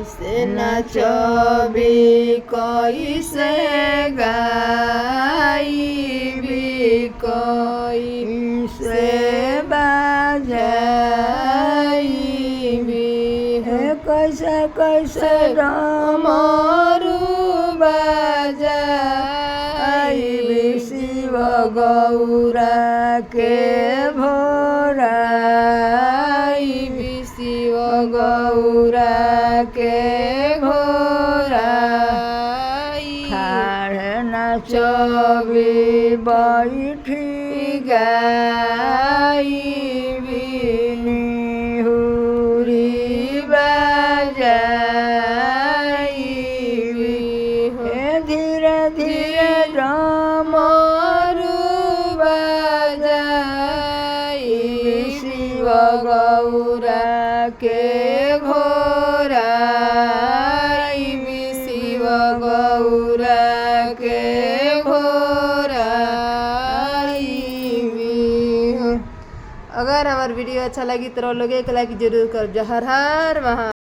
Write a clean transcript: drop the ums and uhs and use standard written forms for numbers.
कैसे नचबी कैसे गाइबी कैसे बजाइबी हे कैसे कैसे डमरू बजाइबी शिव गौरा के भोराइबी शिव गौरा के घोराई ठाड़ नचबी बैठी गाइबी निहुरी बजाइबी हे धीरे धीरे डमरू बजाइबी शिव गौरा के घोराइबी शिव गौरा के घोराइबी। अगर हमार वीडियो अच्छा लगी तो लोग एक लाइक जरूर कर। हर हर महादेव।